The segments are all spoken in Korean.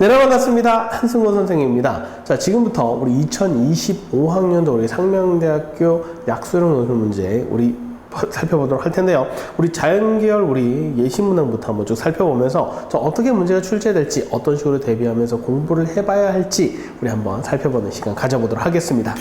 네, 반갑습니다. 한승권 선생님입니다. 자, 지금부터 우리 2025학년도 우리 상명대학교 약수령 논술 문제 우리 살펴보도록 할 텐데요. 우리 자연계열 우리 예시문항부터 한번 쭉 살펴보면서 어떻게 문제가 출제될지 어떤 식으로 대비하면서 공부를 해봐야 할지 우리 한번 살펴보는 시간 가져보도록 하겠습니다.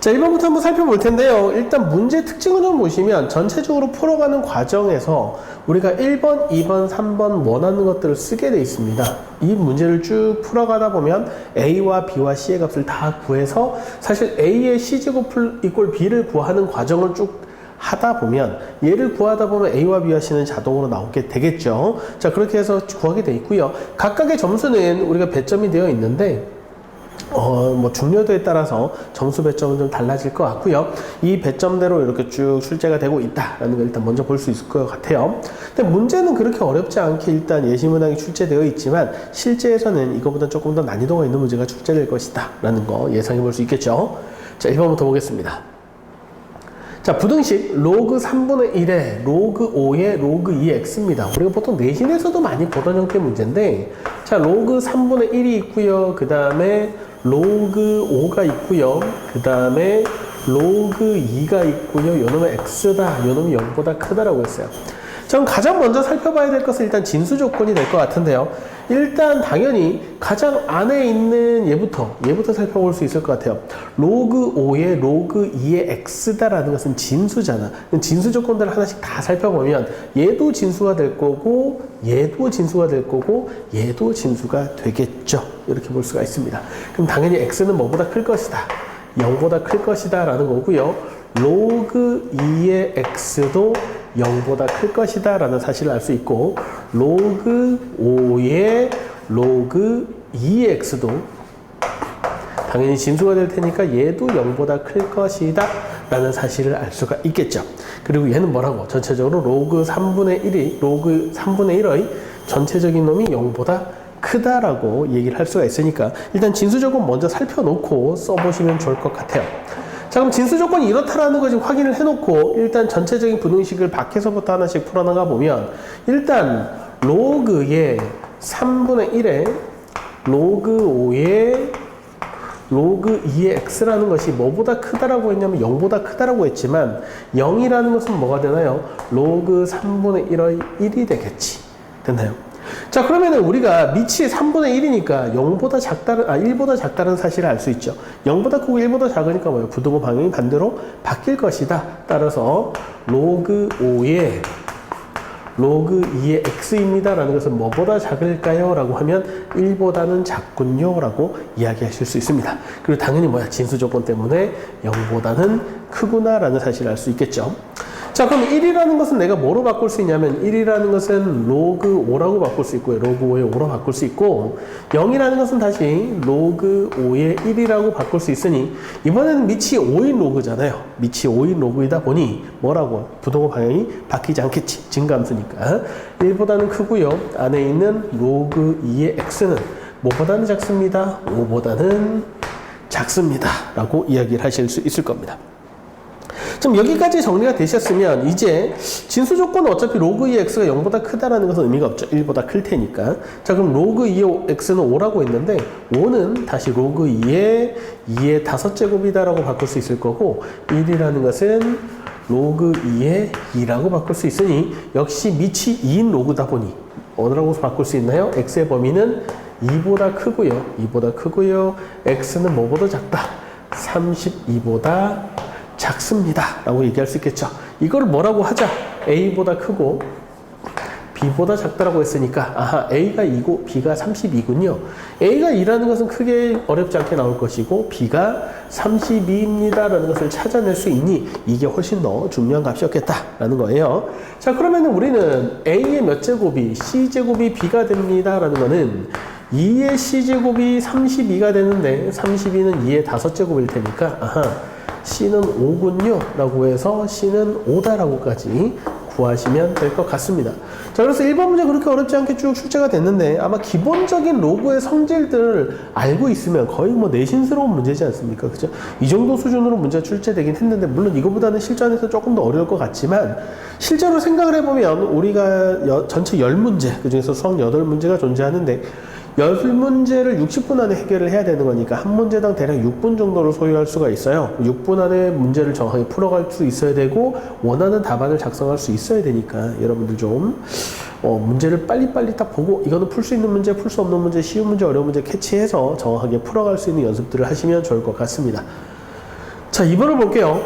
자, 1번부터 한번 살펴볼 텐데요. 일단 문제 특징을 좀 보시면 전체적으로 풀어가는 과정에서 우리가 1번, 2번, 3번 원하는 것들을 쓰게 돼 있습니다. 이 문제를 쭉 풀어가다 보면 A와 B와 C의 값을 다 구해서 사실 A의 C제곱 이꼴 B를 구하는 과정을 쭉 하다 보면 얘를 구하다 보면 A와 B와 C는 자동으로 나오게 되겠죠. 자, 그렇게 해서 구하게 돼 있고요. 각각의 점수는 우리가 배점이 되어 있는데 뭐 중요도에 따라서 점수 배점은 좀 달라질 것 같고요. 이 배점대로 이렇게 쭉 출제가 되고 있다라는 걸 일단 먼저 볼 수 있을 것 같아요. 근데 문제는 그렇게 어렵지 않게 일단 예시문항이 출제되어 있지만 실제에서는 이거보다 조금 더 난이도가 있는 문제가 출제될 것이다 라는 거 예상해 볼 수 있겠죠. 자, 1번부터 보겠습니다. 자, 부등식 로그 3분의 1에 로그 5에 로그 2의 x입니다. 우리가 보통 내신에서도 많이 보던 형태의 문제인데, 자, 로그 3분의 1이 있고요. 그 다음에 로그 5가 있고요. 그 다음에 로그 2가 있고요. 요놈은 x다. 요놈이 0보다 크다라고 했어요. 전 가장 먼저 살펴봐야 될 것은 일단 진수 조건이 될 것 같은데요. 일단 당연히 가장 안에 있는 얘부터 살펴볼 수 있을 것 같아요. 로그 5에 로그 2의 x다라는 것은 진수잖아. 진수 조건들을 하나씩 다 살펴보면 얘도 진수가 될 거고 얘도 진수가 될 거고 얘도 진수가 되겠죠. 이렇게 볼 수가 있습니다. 그럼 당연히 x는 뭐보다 클 것이다. 0보다 클 것이다 라는 거고요. 로그 2의 x도 0보다 클 것이다 라는 사실을 알 수 있고, 로그 5의 로그 2의 x도 당연히 진수가 될 테니까 얘도 0보다 클 것이다 라는 사실을 알 수가 있겠죠. 그리고 얘는 뭐라고? 전체적으로 로그 3분의 1의 전체적인 놈이 0보다 크다라고 얘기를 할 수가 있으니까 일단 진수 조건 먼저 살펴놓고 써보시면 좋을 것 같아요. 자, 그럼 진수 조건이 이렇다라는 거 지금 확인을 해놓고 일단 전체적인 부등식을 밖에서부터 하나씩 풀어나가 보면 일단 로그의 3분의 1에 로그 5의 로그 2의 x라는 것이 뭐보다 크다라고 했냐면 0보다 크다라고 했지만 0이라는 것은 뭐가 되나요? 로그 3분의 1의 1이 되겠지. 됐나요? 자, 그러면은 우리가 미치의 3분의 1이니까 0보다 작다는, 1보다 작다는 사실을 알 수 있죠. 0보다 크고 1보다 작으니까 뭐예요? 부등호 방향이 반대로 바뀔 것이다. 따라서 로그 5의 로그 2의 x입니다 라는 것은 뭐보다 작을까요? 라고 하면 1보다는 작군요 라고 이야기하실 수 있습니다. 그리고 당연히 진수 조건 때문에 0보다는 크구나 라는 사실을 알 수 있겠죠. 자, 그럼 1이라는 것은 내가 뭐로 바꿀 수 있냐면 1이라는 것은 로그 5라고 바꿀 수 있고요. 로그 5의 5로 바꿀 수 있고 0이라는 것은 다시 로그 5의 1이라고 바꿀 수 있으니 이번에는 밑이 5인 로그잖아요. 밑이 5인 로그이다 보니 뭐라고? 부등호 방향이 바뀌지 않겠지. 증가함수니까. 1보다는 크고요. 안에 있는 로그 2의 x는 뭐보다는 작습니다. 5보다는 작습니다. 라고 이야기를 하실 수 있을 겁니다. 좀 여기까지 정리가 되셨으면 이제 진수 조건은 어차피 로그 2의 x가 0보다 크다라는 것은 의미가 없죠. 1보다 클 테니까. 자, 그럼 로그 2의 x는 5라고 했는데 5는 다시 로그 2의 5제곱이다라고 바꿀 수 있을 거고 1이라는 것은 로그 2의 2라고 바꿀 수 있으니 역시 밑이 2인 로그다 보니 어느라고 바꿀 수 있나요? x의 범위는 2보다 크고요. x는 뭐보다 작다? 32보다 작습니다 라고 얘기할 수 있겠죠. 이걸 뭐라고 하자? A보다 크고 B보다 작다라고 했으니까 아하, A가 2고 B가 32군요. A가 2라는 것은 크게 어렵지 않게 나올 것이고 B가 32입니다 라는 것을 찾아낼 수 있니 이게 훨씬 더 중요한 값이었겠다 라는 거예요. 자, 그러면 우리는 A의 몇 제곱이 C제곱이 B가 됩니다 라는 거는 2의 C제곱이 32가 되는데 32는 2의 5제곱일 테니까 아하, C는 5군요 라고 해서 C는 5다라고까지 구하시면 될 것 같습니다. 자, 그래서 1번 문제 그렇게 어렵지 않게 쭉 출제가 됐는데 아마 기본적인 로그의 성질들을 알고 있으면 거의 내신스러운 문제지 않습니까? 그죠? 이 정도 수준으로 문제가 출제되긴 했는데 물론 이거보다는 실전에서 조금 더 어려울 것 같지만 실제로 생각을 해보면 우리가 전체 10문제 그중에서 수학 8문제가 존재하는데 10문제를 60분 안에 해결을 해야 되는 거니까 한 문제당 대략 6분 정도를 소요할 수가 있어요. 6분 안에 문제를 정확하게 풀어갈 수 있어야 되고 원하는 답안을 작성할 수 있어야 되니까 여러분들 좀 문제를 빨리빨리 딱 보고 이거는 풀 수 있는 문제, 풀 수 없는 문제, 쉬운 문제, 어려운 문제 캐치해서 정확하게 풀어갈 수 있는 연습들을 하시면 좋을 것 같습니다. 자, 2번을 볼게요.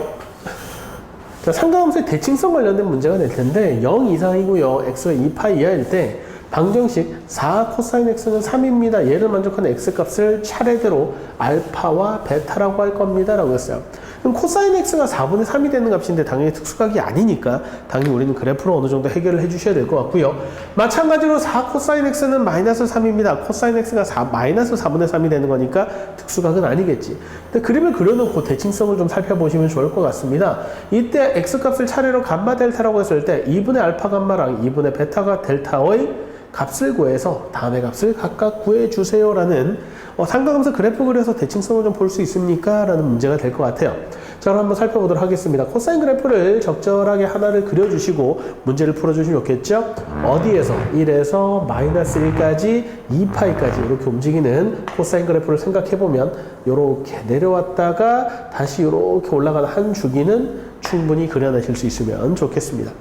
자, 삼각함수의 대칭성 관련된 문제가 될 텐데 0 이상이고요. x가 2파이 이하일 때 방정식 4 코사인 x는 3입니다. 얘를 만족하는 x값을 차례대로 알파와 베타라고 할 겁니다. 라고 했어요. 그럼 코사인 x가 4분의 3이 되는 값인데 당연히 특수각이 아니니까 당연히 우리는 그래프로 어느 정도 해결을 해주셔야 될 것 같고요. 마찬가지로 4 코사인 x는 마이너스 3입니다. 코사인 x가 마이너스 4분의 3이 되는 거니까 특수각은 아니겠지. 근데 그림을 그려놓고 대칭성을 좀 살펴보시면 좋을 것 같습니다. 이때 x값을 차례로 감마 델타라고 했을 때 2분의 알파 감마랑 2분의 베타가 델타의 값을 구해서 다음의 값을 각각 구해주세요 라는 삼각함수 그래프 그려서 대칭성을 좀 볼 수 있습니까? 라는 문제가 될 것 같아요. 자, 그럼 한번 살펴보도록 하겠습니다. 코사인 그래프를 적절하게 하나를 그려주시고 문제를 풀어주시면 좋겠죠? 어디에서? 1에서 마이너스 1까지 2파이까지 이렇게 움직이는 코사인 그래프를 생각해보면 이렇게 내려왔다가 다시 이렇게 올라가는 한 주기는 충분히 그려내실 수 있으면 좋겠습니다.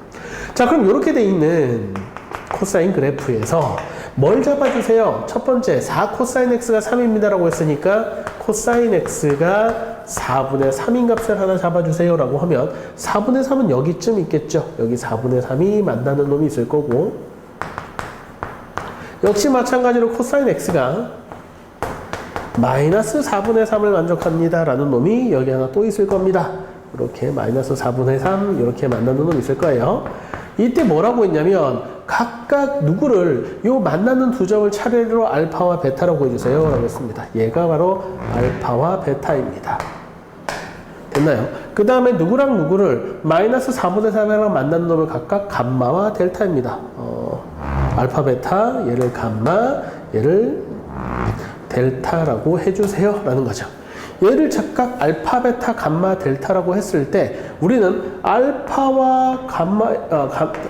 자, 그럼 이렇게 돼 있는 코사인 그래프에서 뭘 잡아주세요? 첫 번째 4 코사인 x가 3입니다 라고 했으니까 코사인 x가 4분의 3인 값을 하나 잡아주세요 라고 하면 4분의 3은 여기쯤 있겠죠. 여기 4분의 3이 만나는 놈이 있을 거고 역시 마찬가지로 코사인 x가 마이너스 4분의 3을 만족합니다 라는 놈이 여기 하나 또 있을 겁니다. 이렇게 마이너스 4분의 3 이렇게 만나는 놈이 있을 거예요. 이때 뭐라고 했냐면 각각 누구를 요 만나는 두 점을 차례로 알파와 베타라고 해주세요 라고 했습니다. 얘가 바로 알파와 베타입니다. 됐나요? 그 다음에 누구랑 누구를 마이너스 4분의 3이랑 만나는 놈을 각각 감마와 델타입니다. 알파 베타 얘를 감마 얘를 델타라고 해주세요 라는 거죠. 얘를 각각 알파, 베타, 감마, 델타라고 했을 때 우리는 알파와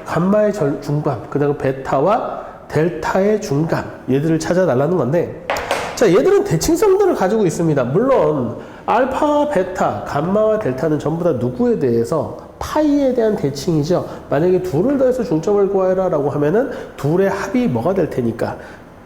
감마의 중간, 그 다음에 베타와 델타의 중간 얘들을 찾아달라는 건데 자, 얘들은 대칭성들을 가지고 있습니다. 물론 알파, 베타, 감마와 델타는 전부 다 누구에 대해서 파이에 대한 대칭이죠. 만약에 둘을 더해서 중점을 구하라 라고 하면은 둘의 합이 뭐가 될 테니까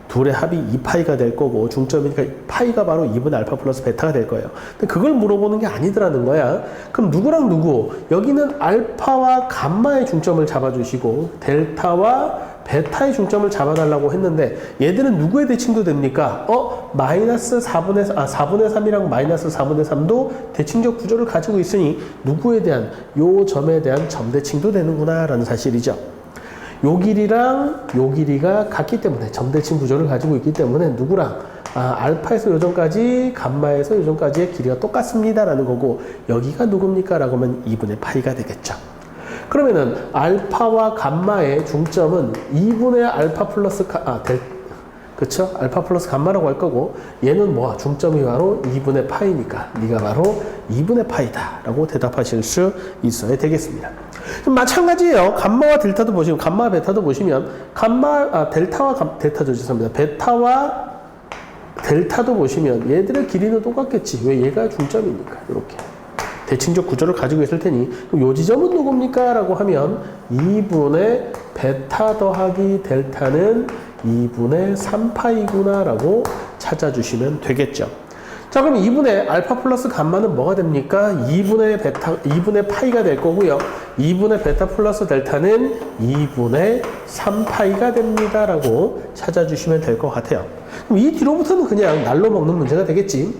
둘의 합이 2파이가 될 거고 중점이니까 파이가 바로 2분의 알파 플러스 베타가 될 거예요. 근데 그걸 물어보는 게 아니더라는 거야. 그럼 누구랑 누구? 여기는 알파와 감마의 중점을 잡아주시고 델타와 베타의 중점을 잡아달라고 했는데 얘들은 누구의 대칭도 됩니까? 마이너스 4분의 3이랑 마이너스 4분의 3도 대칭적 구조를 가지고 있으니 누구에 대한 요 점에 대한 점대칭도 되는구나 라는 사실이죠. 요 길이랑 요 길이가 같기 때문에 점대칭 구조를 가지고 있기 때문에 누구랑 알파에서 요점까지 감마에서 요점까지의 길이가 똑같습니다 라는 거고 여기가 누굽니까? 라고 하면 2분의 파이가 되겠죠. 그러면은 알파와 감마의 중점은 2분의 알파 플러스 그쵸? 알파 플러스 감마라고 할 거고 얘는 뭐야? 중점이 바로 2분의 파이니까 네가 바로 2분의 파이다 라고 대답하실 수 있어야 되겠습니다. 마찬가지예요. 감마와 델타도 보시면 감마와 베타도 보시면 델타와 델타죠. 죄송합니다. 베타와 델타도 보시면 얘들의 길이는 똑같겠지. 왜 얘가 중점이니까 이렇게 대칭적 구조를 가지고 있을 테니 그럼 요 지점은 누굽니까? 라고 하면 2분의 베타 더하기 델타는 2분의 3파이구나 라고 찾아주시면 되겠죠. 자, 그럼 2분의 알파 플러스 감마는 뭐가 됩니까? 2분의 파이가 될 거고요. 2분의 베타 플러스 델타는 2분의 3파이가 됩니다 라고 찾아주시면 될 것 같아요. 그럼 이 뒤로부터는 그냥 날로 먹는 문제가 되겠지.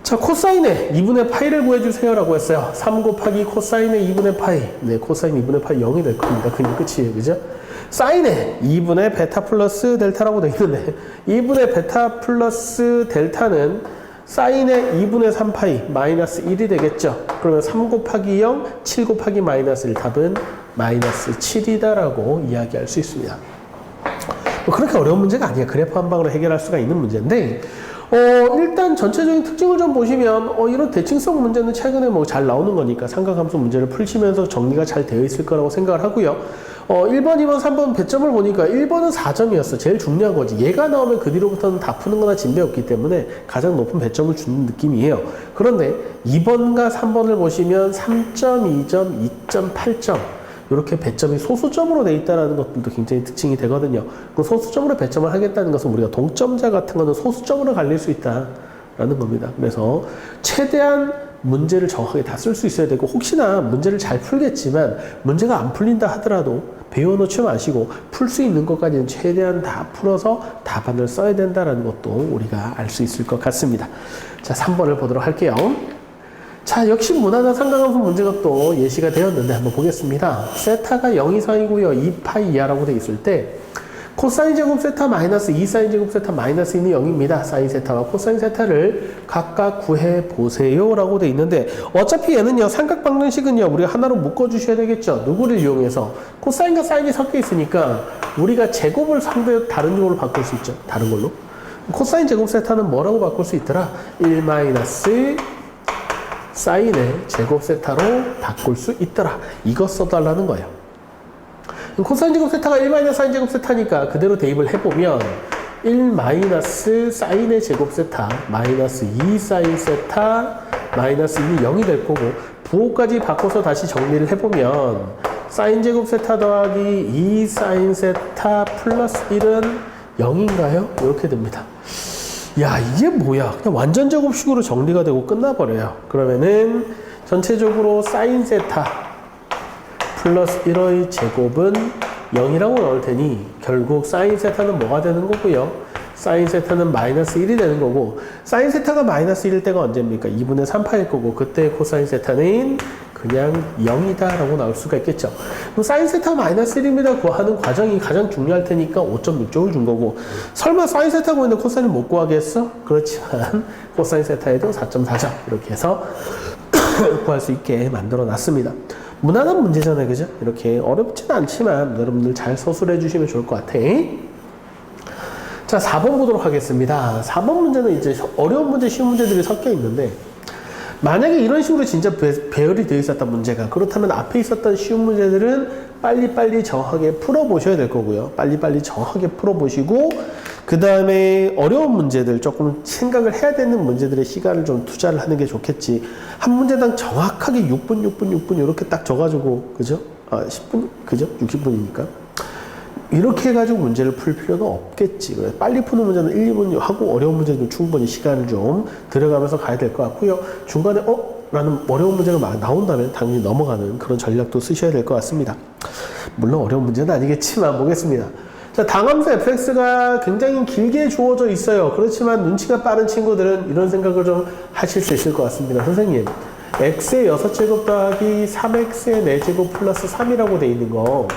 자, 코사인의 2분의 파이를 구해주세요 라고 했어요. 3 곱하기 코사인의 2분의 파이. 네, 코사인 2분의 파이 0이 될 겁니다. 그냥 끝이에요. 그죠? 사인의 2분의 베타 플러스 델타라고 되어 있는데 2분의 베타 플러스 델타는 사인의 2분의 3파이 마이너스 1이 되겠죠. 그러면 3 곱하기 0, 7 곱하기 마이너스 1 답은 마이너스 7이다 라고 이야기할 수 있습니다. 그렇게 어려운 문제가 아니에요. 그래프 한 방으로 해결할 수가 있는 문제인데 일단 전체적인 특징을 좀 보시면 이런 대칭성 문제는 최근에 뭐 잘 나오는 거니까 삼각함수 문제를 풀시면서 정리가 잘 되어 있을 거라고 생각을 하고요. 1번, 2번, 3번 배점을 보니까 1번은 4점이었어. 제일 중요한 거지. 얘가 나오면 그 뒤로부터는 다 푸는 거나 진배 없기 때문에 가장 높은 배점을 주는 느낌이에요. 그런데 2번과 3번을 보시면 3점, 2점, 2.8점. 이렇게 배점이 소수점으로 돼 있다는 것들도 굉장히 특징이 되거든요. 그 소수점으로 배점을 하겠다는 것은 우리가 동점자 같은 거는 소수점으로 갈릴 수 있다라는 겁니다. 그래서 최대한 문제를 정확하게 다 쓸 수 있어야 되고, 혹시나 문제를 잘 풀겠지만 문제가 안 풀린다 하더라도 배워놓지 마시고 풀 수 있는 것까지는 최대한 다 풀어서 답안을 써야 된다는 것도 우리가 알 수 있을 것 같습니다. 자, 3번을 보도록 할게요. 자, 역시 무난한 삼각함수 문제가 또 예시가 되었는데 한번 보겠습니다. 세타가 0 이상이고요. 2파이 이하라고 되어 있을 때 코사인 제곱 세타 마이너스 2 사인 제곱 세타 마이너스 2는 0입니다. 사인 세타와 코사인 세타를 각각 구해보세요 라고 되어 있는데, 어차피 얘는요, 삼각방정식은요, 우리가 하나로 묶어주셔야 되겠죠. 누구를 이용해서? 코사인과 사인이 섞여 있으니까 우리가 제곱을 상대 다른 쪽으로 바꿀 수 있죠. 다른 걸로. 코사인 제곱 세타는 뭐라고 바꿀 수 있더라? 1 마이너스 사인의 제곱 세타로 바꿀 수 있더라. 이거 써달라는 거예요. 코사인 제곱 세타가 1 사인 제곱 세타니까 그대로 대입을 해보면 1 사인의 제곱 세타 마이너스 2 사인 세타 마이너스 1이 0이 될 거고, 부호까지 바꿔서 다시 정리를 해보면 사인 제곱 세타 더하기 2 사인 세타 플러스 1은 0인가요? 이렇게 됩니다. 야, 이게 뭐야? 그냥 완전 제곱식으로 정리가 되고 끝나버려요. 그러면은 전체적으로 사인 세타 플러스 1의 제곱은 0이라고 나올 테니 결국 사인 세타는 뭐가 되는 거고요? 사인 세타는 마이너스 1이 되는 거고, 사인 세타가 마이너스 1일 때가 언제입니까? 2분의 3파일 거고, 그때 코사인 세타는 그냥 0이다 라고 나올 수가 있겠죠. 그럼 사인 세타 마이너스 1입니다 구하는 과정이 가장 중요할 테니까 5.6점을 준 거고, 설마 사인 세타 구했는데 코사인을 못 구하겠어? 그렇지만 코사인 세타에도 4.4점 이렇게 해서 구할 수 있게 만들어 놨습니다. 무난한 문제잖아요, 그죠? 이렇게 어렵지는 않지만 여러분들 잘 서술해 주시면 좋을 것 같아. 자, 4번 보도록 하겠습니다. 4번 문제는 이제 어려운 문제, 쉬운 문제들이 섞여 있는데, 만약에 이런 식으로 진짜 배열이 되어 있었던 문제가, 그렇다면 앞에 있었던 쉬운 문제들은 빨리빨리 정확하게 풀어보셔야 될 거고요. 빨리빨리 정확하게 풀어보시고, 그 다음에 어려운 문제들, 조금 생각을 해야 되는 문제들의 시간을 좀 투자를 하는 게 좋겠지. 한 문제당 정확하게 6분 이렇게 딱 져가지고, 그죠? 10분? 그죠? 60분이니까. 이렇게 해가지고 문제를 풀 필요는 없겠지. 그래서 빨리 푸는 문제는 1, 2분 하고, 어려운 문제는 충분히 시간을 좀 들어가면서 가야 될 것 같고요. 중간에 라는 어려운 문제가 나온다면 당연히 넘어가는 그런 전략도 쓰셔야 될 것 같습니다. 물론 어려운 문제는 아니겠지만 보겠습니다. 자, 당함수 fx가 굉장히 길게 주어져 있어요. 그렇지만 눈치가 빠른 친구들은 이런 생각을 좀 하실 수 있을 것 같습니다. 선생님, x의 6제곱 더하기 3x의 4제곱 플러스 3이라고 돼 있는 거,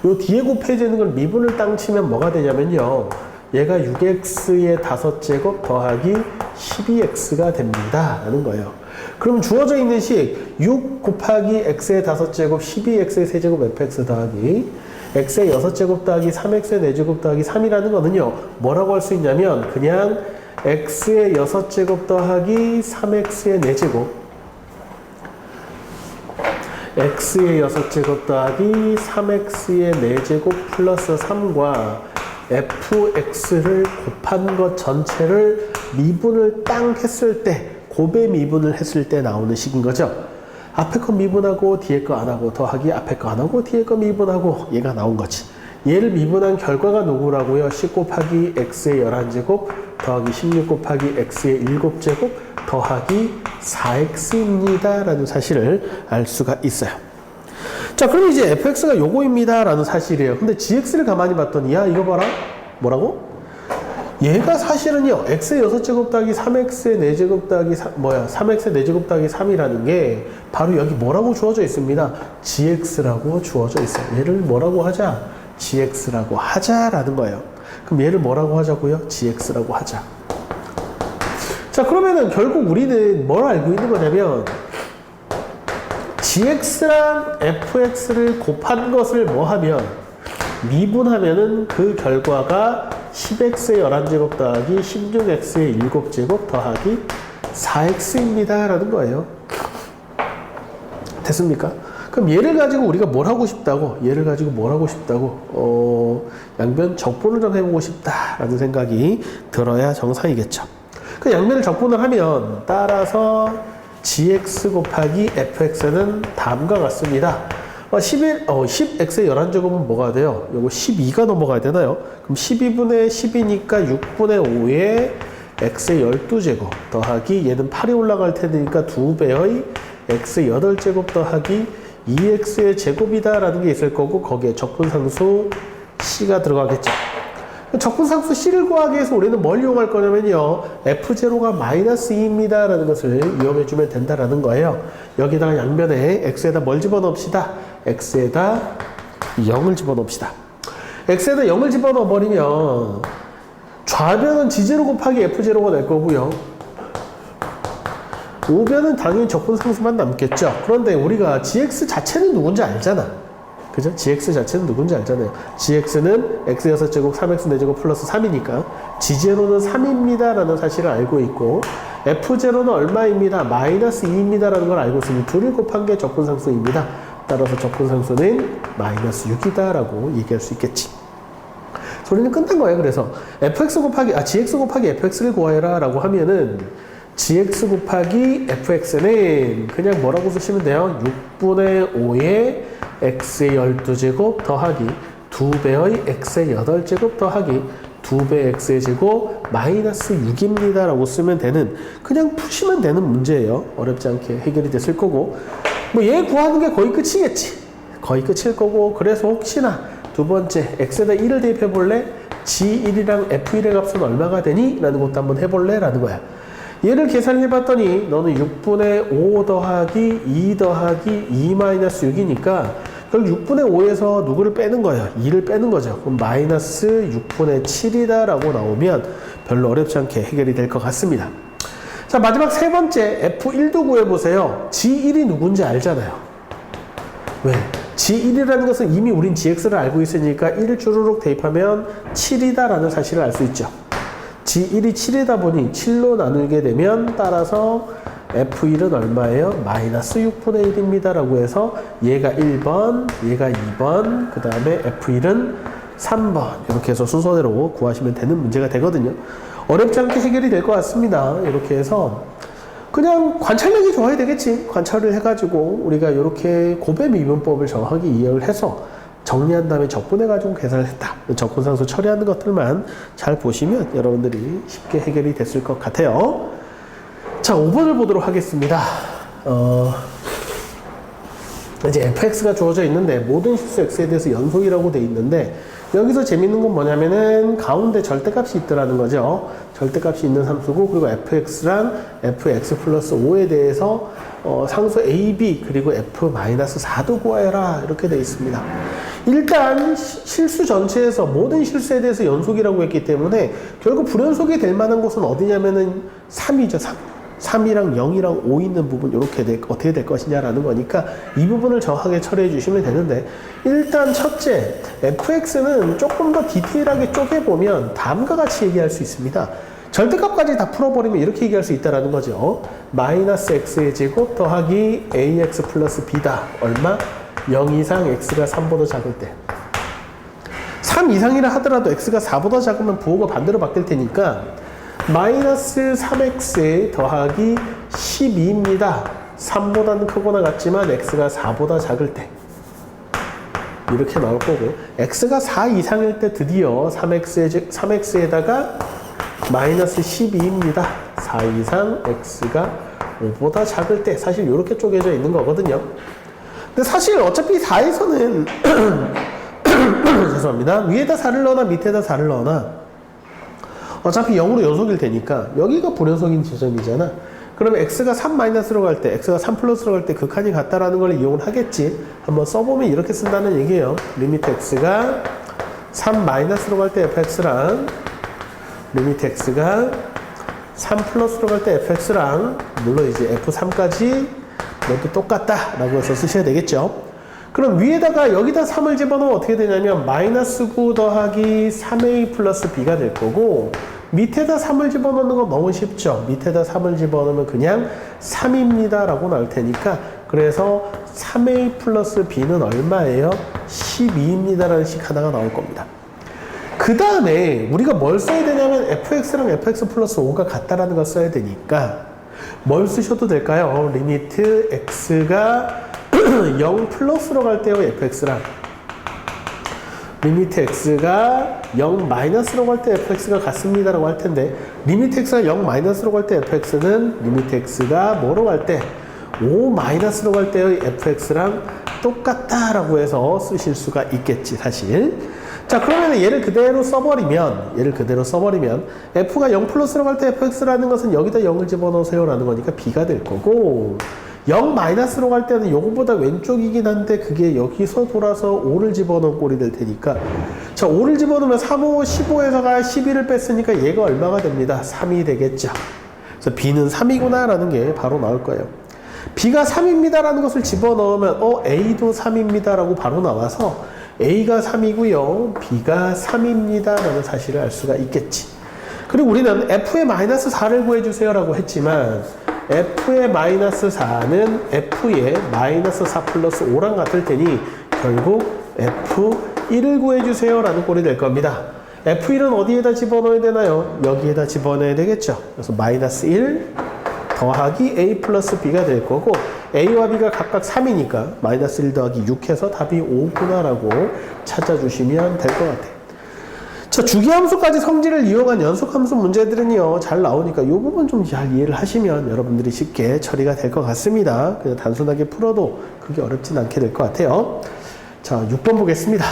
요 뒤에 곱해지는 걸 미분을 땅 치면 뭐가 되냐면요, 얘가 6x의 5제곱 더하기 12x가 됩니다 라는 거예요. 그럼 주어져 있는 식 6 곱하기 x의 5제곱 12x의 3제곱 fx 더하기 x의 6제곱 더하기 3x의 4제곱 더하기 3이라는 거는요, 뭐라고 할 수 있냐면 그냥 x의 6제곱 더하기 3x의 4제곱 x의 6제곱 더하기 3x의 4제곱 플러스 3과 fx를 곱한 것 전체를 미분을 땅 했을 때, 곱의 미분을 했을 때 나오는 식인 거죠. 앞에 거 미분하고 뒤에 거 안 하고 더하기 앞에 거 안 하고 뒤에 거 미분하고 얘가 나온 거지. 얘를 미분한 결과가 누구라고요? 10 곱하기 x의 11제곱 더하기 16 곱하기 x의 7제곱 더하기 4x입니다 라는 사실을 알 수가 있어요. 자, 그럼 이제 fx가 요거입니다 라는 사실이에요. 근데 gx를 가만히 봤더니, 야, 이거 봐라. 뭐라고? 얘가 사실은요, x의 6제곱 더하기 3x의 4제곱 더하기 3x의 4제곱 더하기 3이라는 게 바로 여기 뭐라고 주어져 있습니다. gx라고 주어져 있어요. 얘를 뭐라고 하자? gx라고 하자라는 거예요. 그럼 얘를 뭐라고 하자고요? gx라고 하자. 자, 그러면은 결국 우리는 뭘 알고 있는 거냐면, gx랑 fx를 곱한 것을 뭐 하면, 미분하면은 그 결과가 10x의 11제곱 더하기 16x의 7제곱 더하기 4x입니다 라는 거예요. 됐습니까? 그럼 얘를 가지고 우리가 뭘 하고 싶다고? 얘를 가지고 뭘 하고 싶다고? 양변 적분을 좀 해보고 싶다라는 생각이 들어야 정상이겠죠. 그 양면을 적분을 하면 따라서 gx 곱하기 fx는 다음과 같습니다. 10x의 11제곱은 뭐가 돼요? 요거 12가 넘어가야 되나요? 그럼 12분의 10이니까 6분의 5에 x의 12제곱 더하기 얘는 8이 올라갈 테니까 2배의 x의 8제곱 더하기 2x의 제곱이다 라는 게 있을 거고 거기에 적분상수 c가 들어가겠죠. 적분상수 c를 구하기 위해서 우리는 뭘 이용할 거냐면요, f0가 마이너스 2입니다 라는 것을 이용해주면 된다라는 거예요. 여기다가 양변에 x에다 뭘 집어넣읍시다. x에다 0을 집어넣읍시다. x에다 0을 집어넣어 버리면 좌변은 g0 곱하기 f0가 될 거고요, 우변은 당연히 적분상수만 남겠죠. 그런데 우리가 gx 자체는 누군지 알잖아. 그죠? gx 자체는 누군지 알잖아요. gx는 x 6제곱 3x 4제곱 플러스 3이니까 g0는 3입니다 라는 사실을 알고 있고 f0는 얼마입니다? 마이너스 2입니다 라는 걸 알고 있으니 둘을 곱한 게 적분상수입니다. 따라서 적분상수는 마이너스 6이다 라고 얘기할 수 있겠지. 소리는 끝난 거예요. 그래서 gx 곱하기 fx를 구하여라 라고 하면은 gx 곱하기 fx는 그냥 뭐라고 쓰시면 돼요? 6분의 5의 x의 12제곱 더하기 2배의 x의 8제곱 더하기 2배 x의 제곱 마이너스 6입니다 라고 쓰면 되는, 그냥 푸시면 되는 문제예요. 어렵지 않게 해결이 됐을 거고, 뭐 얘 구하는 게 거의 끝이겠지. 거의 끝일 거고, 그래서 혹시나 두 번째 x에다 1을 대입해 볼래? g1이랑 f1의 값은 얼마가 되니? 라는 것도 한번 해볼래? 라는 거야. 얘를 계산해 봤더니 너는 6분의 5 더하기 2 더하기 2 마이너스 6이니까 결국 6분의 5에서 누구를 빼는 거예요? 2를 빼는 거죠. 그럼 마이너스 6분의 7이다 라고 나오면 별로 어렵지 않게 해결이 될 것 같습니다. 자, 마지막 세 번째 F1도 구해보세요. G1이 누군지 알잖아요. 왜? G1이라는 것은 이미 우린 GX를 알고 있으니까 1을 주르륵 대입하면 7이다 라는 사실을 알 수 있죠. G1이 7이다 보니 7로 나누게 되면 따라서 F1은 얼마예요? 마이너스 6분의 1입니다 라고 해서 얘가 1번, 얘가 2번, 그 다음에 F1은 3번 이렇게 해서 순서대로 구하시면 되는 문제가 되거든요. 어렵지 않게 해결이 될 것 같습니다. 이렇게 해서 그냥 관찰력이 좋아야 되겠지. 관찰을 해가지고 우리가 이렇게 곱의 미분법을 정확하게 이해를 해서 정리한 다음에 적분해가지고 계산을 했다. 적분상수 처리하는 것들만 잘 보시면 여러분들이 쉽게 해결이 됐을 것 같아요. 자, 5번을 보도록 하겠습니다. 이제 fx가 주어져 있는데 모든 실수 x에 대해서 연속이라고 돼 있는데 여기서 재밌는 건 뭐냐면은 가운데 절대값이 있더라는 거죠. 절대값이 있는 함수고, 그리고 fx랑 fx 플러스 5에 대해서 상수 a, b 그리고 f-4도 구하여라 이렇게 돼 있습니다. 일단 실수 전체에서 모든 실수에 대해서 연속이라고 했기 때문에 결국 불연속이 될 만한 곳은 어디냐면은 3이죠. 3이랑 0이랑 5 있는 부분 이렇게 어떻게 될 것이냐라는 거니까 이 부분을 정확하게 처리해 주시면 되는데, 일단 첫째 fx는 조금 더 디테일하게 쪼개보면 다음과 같이 얘기할 수 있습니다. 절대값까지 다 풀어버리면 이렇게 얘기할 수 있다는 거죠. 마이너스 x의 제곱 더하기 ax 플러스 b다. 얼마? 0 이상 x가 3보다 작을 때. 3 이상이라 하더라도 x가 4보다 작으면 부호가 반대로 바뀔 테니까 마이너스 3x 더하기 12입니다. 3보다는 크거나 같지만 x가 4보다 작을 때 이렇게 나올 거고, x가 4 이상일 때 드디어 3x에다가 마이너스 12입니다. 4 이상 x가 5보다 작을 때, 사실 이렇게 쪼개져 있는 거거든요. 근데 사실 어차피 4에서는 죄송합니다. 위에다 4를 넣거나 밑에다 4를 넣거나 어차피 0으로 연속일 테니까 여기가 불연속인 지점이잖아. 그러면 x가 3 마이너스로 갈 때, x가 3 플러스로 갈 때 극한이 같다라는 걸 이용을 하겠지. 한번 써보면 이렇게 쓴다는 얘기예요. 리미트 x가 3 마이너스로 갈 때 fx랑 리미트 x가 3 플러스로 갈 때 fx랑, 물론 이제 f3까지 모두 똑같다 라고 해서 쓰셔야 되겠죠. 그럼 위에다가 여기다 3을 집어넣으면 어떻게 되냐면 마이너스 9 더하기 3a 플러스 b가 될 거고, 밑에다 3을 집어넣는 건 너무 쉽죠. 밑에다 3을 집어넣으면 그냥 3입니다 라고 나올 테니까 그래서 3a 플러스 b는 얼마예요? 12입니다라는 식 하나가 나올 겁니다. 그 다음에 우리가 뭘 써야 되냐면 fx랑 fx 플러스 5가 같다라는 걸 써야 되니까 뭘 쓰셔도 될까요? 리미트 x가 0 플러스로 갈 때요 fx랑 리미트 x가 0 마이너스로 갈 때 fx가 같습니다라고 할 텐데 리미트 x가 0 마이너스로 갈 때 fx는 리미트 x가 뭐로 갈 때 5 마이너스로 갈 때의 fx랑 똑같다라고 해서 쓰실 수가 있겠지 사실. 자 그러면 얘를 그대로 써버리면 f가 0 플러스로 갈 때 fx라는 것은 여기다 0을 집어넣으세요 라는 거니까 b가 될 거고 0 마이너스로 갈 때는 요거보다 왼쪽이긴 한데 그게 여기서 돌아서 5를 집어넣은 꼴이 될 테니까 자 5를 집어넣으면 3, 5, 15에서가 12를 뺐으니까 얘가 얼마가 됩니다. 3이 되겠죠. 그래서 b는 3이구나 라는 게 바로 나올 거예요. b가 3입니다 라는 것을 집어넣으면 a도 3입니다 라고 바로 나와서 a가 3이고요 b가 3입니다 라는 사실을 알 수가 있겠지. 그리고 우리는 f의 마이너스 4를 구해주세요 라고 했지만 f의 마이너스 4는 f의 마이너스 4 플러스 5랑 같을 테니 결국 f1을 구해주세요 라는 꼴이 될 겁니다. f1은 어디에다 집어넣어야 되나요? 여기에다 집어넣어야 되겠죠. 그래서 마이너스 1 더하기 a 플러스 b가 될 거고 a와 b가 각각 3이니까 마이너스 1 더하기 6 해서 답이 5구나 라고 찾아주시면 될 것 같아요. 자, 주기함수까지 성질을 이용한 연속함수 문제들은요 잘 나오니까 이 부분 좀 잘 이해를 하시면 여러분들이 쉽게 처리가 될 것 같습니다. 그냥 단순하게 풀어도 그게 어렵진 않게 될 것 같아요. 자 6번 보겠습니다.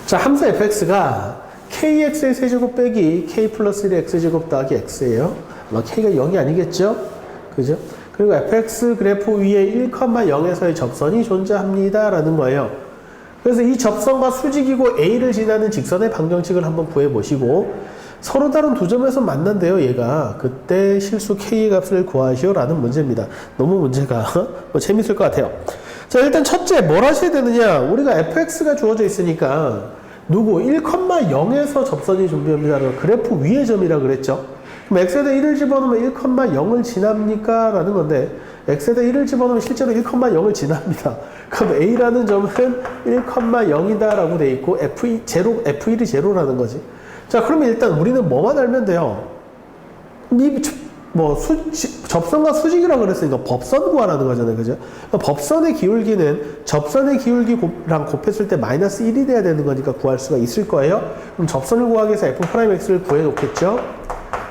자 함수 fx가 kx의 세제곱 빼기 k 플러스 1의 x제곱 더하기 x예요. 아마 k가 0이 아니겠죠? 그죠? 그리고 fx 그래프 위에 1,0에서의 접선이 존재합니다 라는 거예요. 그래서 이 접선과 수직이고 a를 지나는 직선의 방정식을 한번 구해보시고 서로 다른 두 점에서 만난대요 얘가. 그때 실수 k의 값을 구하시오 라는 문제입니다. 너무 문제가 재밌을 것 같아요. 자 일단 첫째 뭘 하셔야 되느냐, 우리가 fx가 주어져 있으니까 누구 1,0에서 접선이 존재합니다. 그래프 위의 점이라 그랬죠. 그럼 x에다 1을 집어넣으면 1,0을 지납니까? 라는 건데 x에다 1을 집어넣으면 실제로 1,0을 지납니다. 그럼 a라는 점은 1,0이다 라고 돼 있고 f1이 제로라는 거지. 자 그러면 일단 우리는 뭐만 알면 돼요. 접선과 수직이라고 그랬으니까 법선 구하라는 거잖아요. 그죠? 법선의 기울기는 접선의 기울기랑 곱했을 때 마이너스 1이 돼야 되는 거니까 구할 수가 있을 거예요. 그럼 접선을 구하기 위해서 f'x를 구해 놓겠죠.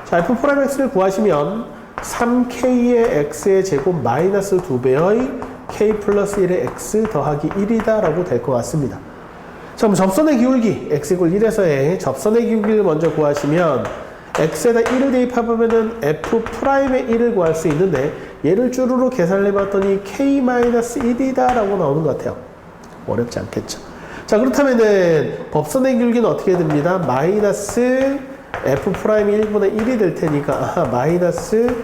자, f'x를 구하시면 3k의 x의 제곱 마이너스 2배의 k 플러스 1의 x 더하기 1이다 라고 될 것 같습니다. 자, 그럼 접선의 기울기 x 이퀄 1에서의 접선의 기울기를 먼저 구하시면 x에다 1을 대입해보면은 f'의 1을 구할 수 있는데 얘를 쭈루루 계산을 해봤더니 k-1이다 라고 나오는 것 같아요. 어렵지 않겠죠. 자 그렇다면은 법선의 기울기는 어떻게 됩니다? 마이너스 f'이 1분의 1이 될 테니까 마이너스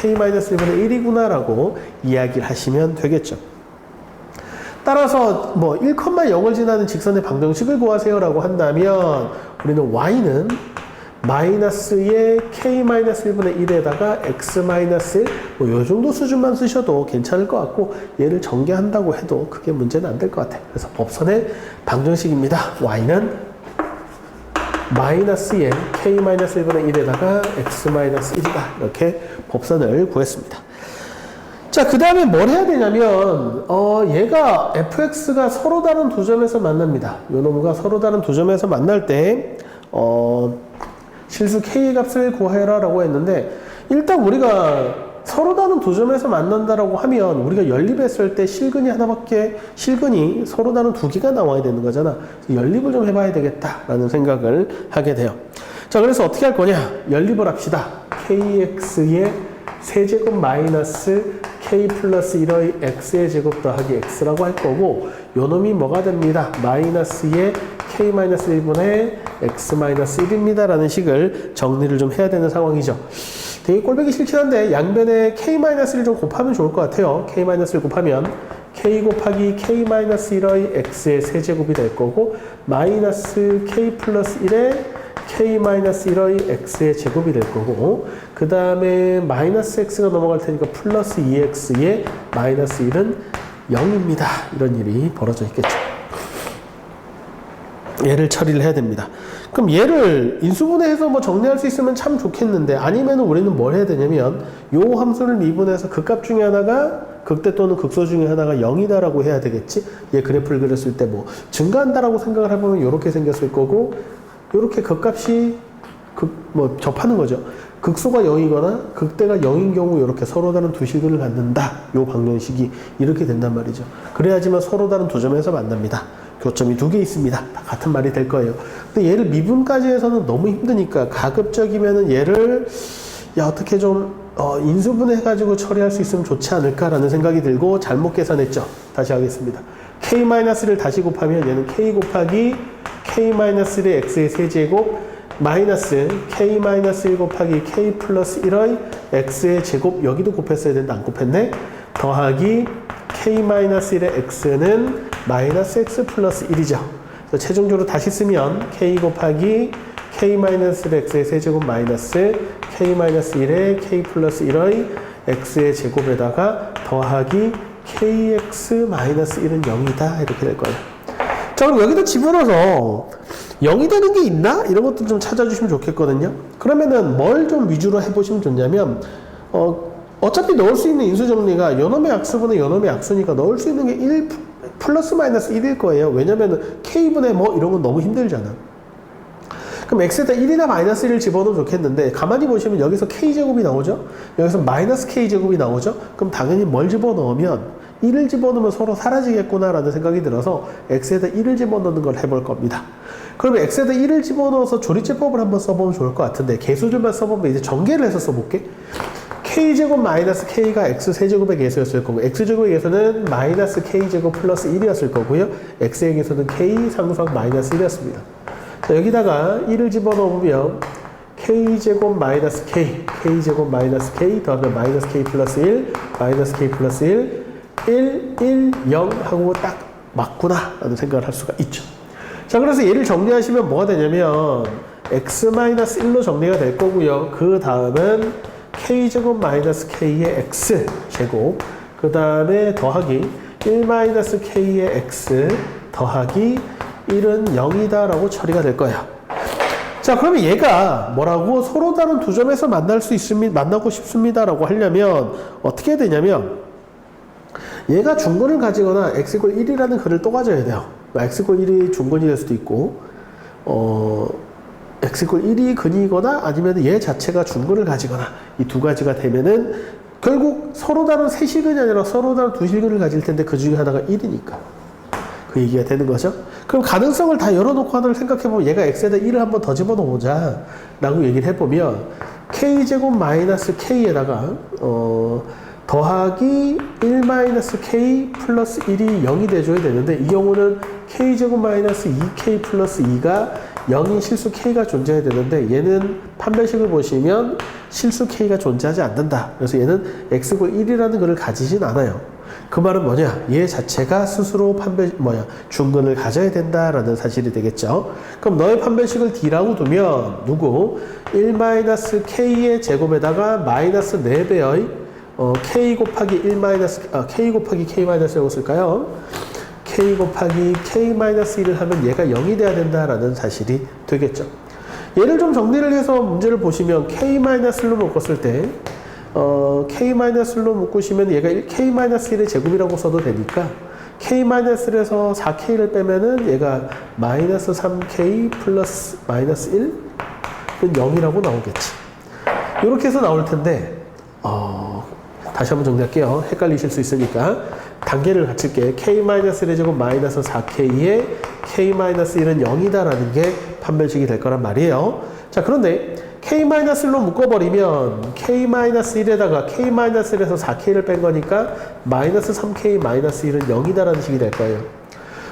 k-1분의 1이구나 라고 이야기를 하시면 되겠죠. 따라서 1,0을 지나는 직선의 방정식을 구하세요 라고 한다면 우리는 y는 마이너스의 k-1분의 1에다가 x-1 요 정도 수준만 쓰셔도 괜찮을 것 같고 얘를 전개한다고 해도 크게 문제는 안 될 것 같아요. 그래서 법선의 방정식입니다. y는 마이너스의 k-1분의 1에다가 x-1이다 이렇게 법선을 구했습니다. 자, 그 다음에 뭘 해야 되냐면 얘가 fx가 서로 다른 두 점에서 만납니다. 요 놈과 서로 다른 두 점에서 만날 때 실수 k의 값을 구해라 라고 했는데 일단 우리가 서로 다른 두 점에서 만난다라고 하면 우리가 연립했을 때 실근이 서로 다른 두 개가 나와야 되는 거잖아. 연립을 좀 해봐야 되겠다라는 생각을 하게 돼요. 자, 그래서 어떻게 할 거냐? 연립을 합시다. kx의 세제곱 마이너스 k 플러스 1의 x의 제곱 더하기 x라고 할 거고 요 놈이 뭐가 됩니다? 마이너스의 k-1분의 x-1입니다 라는 식을 정리를 좀 해야 되는 상황이죠. 되게 꼴보기 싫긴 한데 양변에 k-1을 좀 곱하면 좋을 것 같아요. k-1을 곱하면 k 곱하기 k-1의 x의 세제곱이 될 거고 마이너스 k 플러스 1의 k-1의 x의 제곱이 될 거고, 그 다음에 마이너스 x가 넘어갈 테니까 플러스 2x의 마이너스 1은 0입니다. 이런 일이 벌어져 있겠죠. 얘를 처리를 해야 됩니다. 그럼 얘를 인수분해해서 뭐 정리할 수 있으면 참 좋겠는데, 아니면 우리는 뭘 해야 되냐면 요 함수를 미분해서 극값 중에 하나가 극대 또는 극소 중에 하나가 0이다라고 해야 되겠지. 얘 그래프를 그렸을 때 뭐 증가한다라고 생각을 해보면 이렇게 생겼을 거고, 이렇게 극값이 접하는 거죠. 극소가 0이거나 극대가 0인 경우 이렇게 서로 다른 두 식을 갖는다. 요 방정식이 이렇게 된단 말이죠. 그래야지만 서로 다른 두 점에서 만납니다. 교점이 두 개 있습니다. 다 같은 말이 될 거예요. 근데 얘를 미분까지 해서는 너무 힘드니까 가급적이면은 얘를 어떻게 좀 인수분해해가지고 처리할 수 있으면 좋지 않을까라는 생각이 들고 잘못 계산했죠. 다시 하겠습니다. k-를 다시 곱하면 얘는 k 곱하기 k-1의 x의 세제곱 마이너스 k-1 곱하기 k 플러스 1의 x의 제곱, 여기도 곱했어야 되는데 안 곱했네. 더하기 k-1의 x는 마이너스 x 플러스 1이죠. 그래서 최종적으로 다시 쓰면 k 곱하기 k-1의 x의 세제곱 마이너스 k-1의 k 플러스 1의 x의 제곱에다가 더하기 kx-1은 0이다. 이렇게 될 거예요. 자, 그럼 여기다 집어넣어서 0이 되는 게 있나? 이런 것도 좀 찾아주시면 좋겠거든요. 그러면은 뭘 좀 위주로 해보시면 좋냐면, 어차피 넣을 수 있는 인수정리가 요놈의 약수분의 요놈의 약수니까 넣을 수 있는 게 1 플러스 마이너스 1일 거예요. 왜냐면은 k분의 뭐 이런 건 너무 힘들잖아. 그럼 x에다 1이나 마이너스 1을 집어넣으면 좋겠는데, 가만히 보시면 여기서 k제곱이 나오죠? 여기서 마이너스 k제곱이 나오죠? 그럼 당연히 뭘 집어넣으면 1을 집어넣으면 서로 사라지겠구나 라는 생각이 들어서 x에다 1을 집어넣는 걸 해볼 겁니다. 그러면 x에다 1을 집어넣어서 조리제법을 한번 써보면 좋을 것 같은데, 개수들만 써보면 이제 전개를 해서 써볼게. k제곱 마이너스 k가 x세제곱의 개수였을 거고, x제곱의 개수는 마이너스 k제곱 플러스 1이었을 거고요. x의 개수는 k 상수항 마이너스 1이었습니다. 자, 여기다가 1을 집어넣으면 k제곱 마이너스 k, k제곱 마이너스 k 더하면 마이너스 k 플러스 1, 마이너스 k 플러스 1, 1, 1, 0 하고 딱 맞구나 라는 생각을 할 수가 있죠. 자, 그래서 얘를 정리하시면 뭐가 되냐면 x-1로 정리가 될 거고요. 그 다음은 k제곱 마이너스 k의 x제곱, 그 다음에 더하기 1-k의 x 더하기 1은 0이다 라고 처리가 될 거예요. 자, 그러면 얘가 뭐라고 서로 다른 두 점에서 만나고 싶습니다 라고 하려면 어떻게 해야 되냐면, 얘가 중근을 가지거나 x=1이라는 글을 또 가져야 돼요. x=1이 중근이 될 수도 있고, x=1이 근이거나 아니면 얘 자체가 중근을 가지거나, 이 두 가지가 되면은 결국 서로 다른 세 식은이 아니라 서로 다른 두 식은을 가질 텐데 그 중에 하나가 1이니까 그 얘기가 되는 거죠. 그럼 가능성을 다 열어놓고 하나를 생각해보면 얘가 x에다 1을 한번 더 집어넣어보자 라고 얘기를 해보면 k제곱 마이너스 k에다가 더하기 1-k 플러스 1이 0이 돼줘야 되는데, 이 경우는 k제곱 마이너스 2k 플러스 2가 0인 실수 k가 존재해야 되는데, 얘는 판별식을 보시면 실수 k가 존재하지 않는다. 그래서 얘는 x=1이라는 것을 가지진 않아요. 그 말은 뭐냐? 얘 자체가 스스로 중근을 가져야 된다라는 사실이 되겠죠. 그럼 너의 판별식을 d라고 두면 누구? 1-k의 제곱에다가 마이너스 4배의 k 곱하기 k 곱하기 k-라고 쓸까요? k 곱하기 k-1을 하면 얘가 0이 돼야 된다라는 사실이 되겠죠. 얘를 좀 정리를 해서 문제를 보시면 k-로 묶었을 때 k-로 묶으시면 얘가 k-1의 제곱이라고 써도 되니까 k-1에서 4k를 빼면은 얘가 마이너스 3k 플러스 마이너스 1은 0이라고 나오겠지. 이렇게 해서 나올 텐데 다시 한번 정리할게요. 헷갈리실 수 있으니까 단계를 갖출게. k-1의 제곱 마이너스 4k에 k-1은 0이다라는 게 판별식이 될 거란 말이에요. 자, 그런데 k-1로 묶어버리면 k-1에다가 k-1에서 4k를 뺀 거니까 마이너스 3k 마이너스 1은 0이다라는 식이 될 거예요.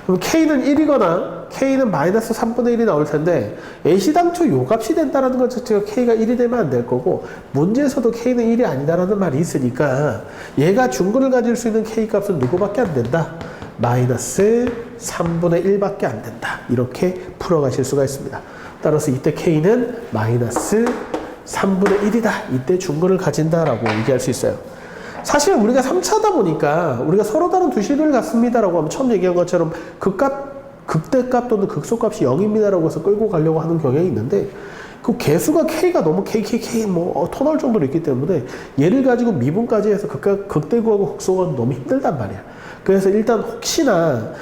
그럼 k는 1이거나 k는 마이너스 3분의 1이 나올 텐데, 애시당초 요 값이 된다라는 것 자체가 k가 1이 되면 안 될 거고, 문제에서도 k는 1이 아니다라는 말이 있으니까 얘가 중근을 가질 수 있는 k 값은 누구밖에 안 된다? 마이너스 3분의 1밖에 안 된다. 이렇게 풀어가실 수가 있습니다. 따라서 이때 K는 마이너스 3분의 1이다. 이때 중근을 가진다라고 얘기할 수 있어요. 사실 우리가 3차다 보니까 우리가 서로 다른 두 식을 갖습니다라고 하면 처음 얘기한 것처럼 극대값 또는 극소값이 0입니다라고 해서 끌고 가려고 하는 경향이 있는데 그 개수가 K가 너무 KKK 토 나올 정도로 있기 때문에 얘를 가지고 미분까지 해서 극대구하고 극소가 너무 힘들단 말이야. 그래서 일단 혹시나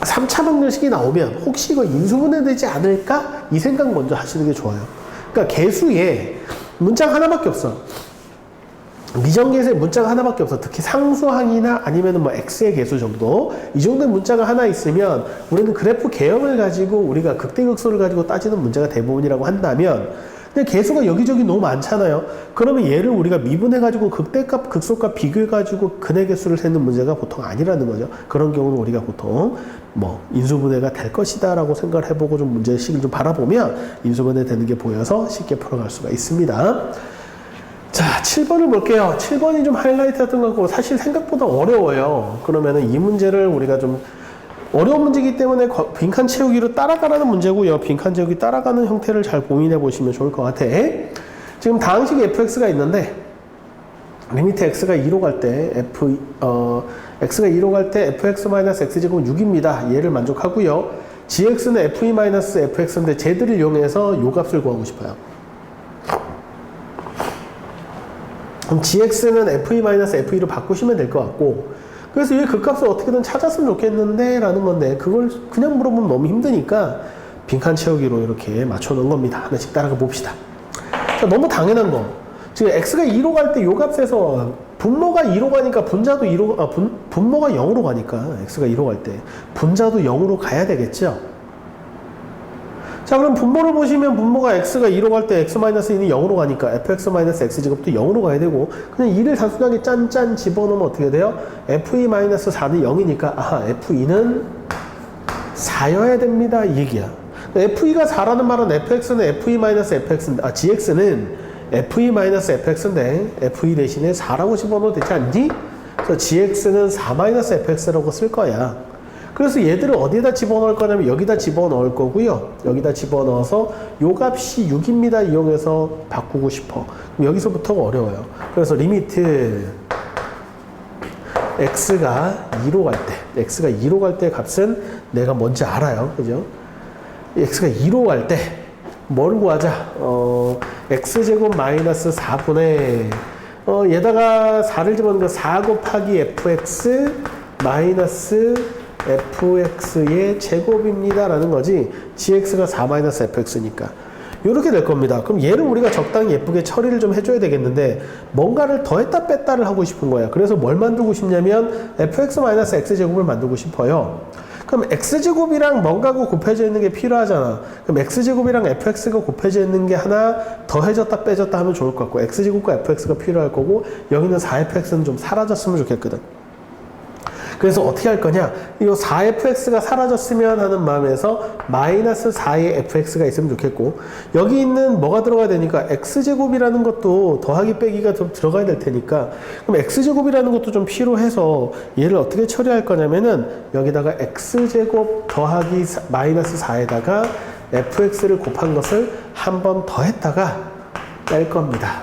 3차 방정식이 나오면 혹시 이거 인수분해되지 않을까? 이 생각 먼저 하시는 게 좋아요. 그러니까 개수에 문자가 하나밖에 없어. 미정계수에 문자가 하나밖에 없어. 특히 상수항이나 아니면 뭐 x의 개수 정도 이 정도의 문자가 하나 있으면 우리는 그래프 개형을 가지고 우리가 극대극소를 가지고 따지는 문제가 대부분이라고 한다면 근데 개수가 여기저기 너무 많잖아요. 그러면 얘를 우리가 미분해가지고 극대값, 극소값 비교해가지고 근의 개수를 세는 문제가 보통 아니라는 거죠. 그런 경우는 우리가 보통 뭐 인수분해가 될 것이다 라고 생각을 해보고 좀 문제식을 좀 바라보면 인수분해 되는 게 보여서 쉽게 풀어갈 수가 있습니다. 자, 7번을 볼게요. 7번이 좀 하이라이트 했던 것 같고 사실 생각보다 어려워요. 그러면은 이 문제를 우리가 좀 어려운 문제이기 때문에 빈칸 채우기로 따라가라는 문제고요. 빈칸 채우기 따라가는 형태를 잘 고민해 보시면 좋을 것 같아. 지금 다항식 fx가 있는데 리미트 x가 2로 갈 때 x가 2로 갈 때 fx-x제곱은 6입니다. 얘를 만족하고요. gx는 fe-fx인데 쟤들을 이용해서 요 값을 구하고 싶어요. 그럼 gx는 fe-fe로 바꾸시면 될 것 같고 그래서 이 극값을 어떻게든 찾았으면 좋겠는데 라는 건데 그걸 그냥 물어보면 너무 힘드니까 빈칸 채우기로 이렇게 맞춰놓은 겁니다. 하나씩 따라가 봅시다. 자, 너무 당연한 거 지금 x가 2로 갈 때 요 값에서 분모가 2로 가니까 분자도 2로 분모가 0으로 가니까 x가 2로 갈 때 분자도 0으로 가야 되겠죠. 자, 그럼 분모를 보시면 분모가 x가 2로 갈 때 x-2는 0으로 가니까 fx-x제곱도 0으로 가야 되고 그냥 2를 단순하게 짠짠 집어넣으면 어떻게 돼요? fe-4는 0이니까 아하 fe-는 4여야 됩니다 이 얘기야. fe가 4라는 말은 fx는 fe-fx인데 gx는 fe-fx인데 fe 대신에 4라고 집어넣어도 되지 않니? 그래서 gx는 4-fx라고 쓸 거야. 그래서 얘들을 어디에다 집어넣을 거냐면 여기다 집어넣을 거고요. 여기다 집어넣어서 요 값이 6입니다. 이용해서 바꾸고 싶어. 그럼 여기서부터가 어려워요. 그래서 리미트 x가 2로 갈 때, x가 2로 갈 때 값은 내가 뭔지 알아요. 그죠? x가 2로 갈 때 뭘 구하자? x제곱 마이너스 4분의 얘다가 4를 집어넣으니까 4 곱하기 fx 마이너스 fx의 제곱입니다 라는 거지 gx가 4-fx니까 이렇게 될 겁니다. 그럼 얘를 우리가 적당히 예쁘게 처리를 좀 해줘야 되겠는데 뭔가를 더했다 뺐다를 하고 싶은 거야. 그래서 뭘 만들고 싶냐면 fx-x제곱을 만들고 싶어요. 그럼 x제곱이랑 뭔가가 곱해져 있는 게 필요하잖아. 그럼 x제곱이랑 fx가 곱해져 있는 게 하나 더해졌다 빼졌다 하면 좋을 것 같고 x제곱과 fx가 필요할 거고 여기는 4fx는 좀 사라졌으면 좋겠거든. 그래서 어떻게 할 거냐? 이 4fx가 사라졌으면 하는 마음에서 마이너스 4의 fx가 있으면 좋겠고 여기 있는 뭐가 들어가야 되니까 x제곱이라는 것도 더하기 빼기가 좀 들어가야 될 테니까 그럼 x제곱이라는 것도 좀 필요해서 얘를 어떻게 처리할 거냐면은 여기다가 x제곱 더하기 마이너스 4에다가 fx를 곱한 것을 한 번 더 했다가 뺄 겁니다.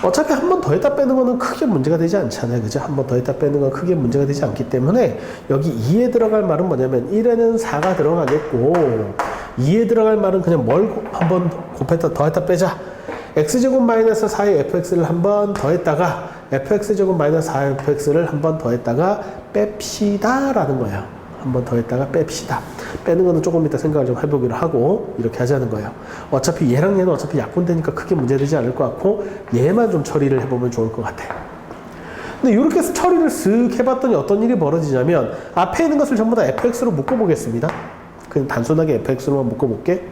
어차피 한 번 더 했다 빼는 거는 크게 문제가 되지 않잖아요. 그죠? 한 번 더 했다 빼는 건 크게 문제가 되지 않기 때문에 여기 2에 들어갈 말은 뭐냐면 1에는 4가 들어가겠고 2에 들어갈 말은 그냥 뭘 한 번 곱했다 더 했다 빼자. x제곱 마이너스 4의 fx를 한 번 더 했다가 fx제곱 마이너스 4의 fx를 한 번 더 했다가 뺍시다 라는 거예요. 한 번 더 했다가 뺍시다. 빼는 거는 조금 이따 생각을 좀 해보기로 하고 이렇게 하자는 거예요. 어차피 얘랑 얘는 어차피 약분되니까 크게 문제되지 않을 것 같고 얘만 좀 처리를 해보면 좋을 것 같아. 근데 이렇게 해서 처리를 쓱 해봤더니 어떤 일이 벌어지냐면 앞에 있는 것을 전부 다 fx로 묶어보겠습니다. 그냥 단순하게 fx로만 묶어볼게.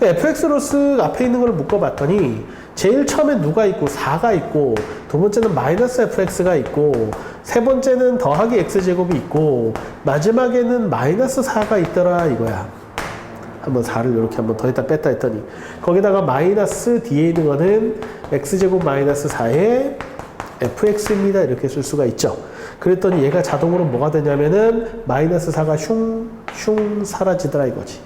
fx로 쓱 앞에 있는 걸 묶어봤더니 제일 처음에 누가 있고 4가 있고 두 번째는 마이너스 fx가 있고 세 번째는 더하기 x제곱이 있고 마지막에는 마이너스 4가 있더라 이거야. 한번 4를 이렇게 한번 더했다 뺐다 했더니 거기다가 마이너스 뒤에 있는 거는 x제곱 마이너스 4의 fx입니다. 이렇게 쓸 수가 있죠. 그랬더니 얘가 자동으로 뭐가 되냐면은 마이너스 4가 슝 사라지더라 이거지.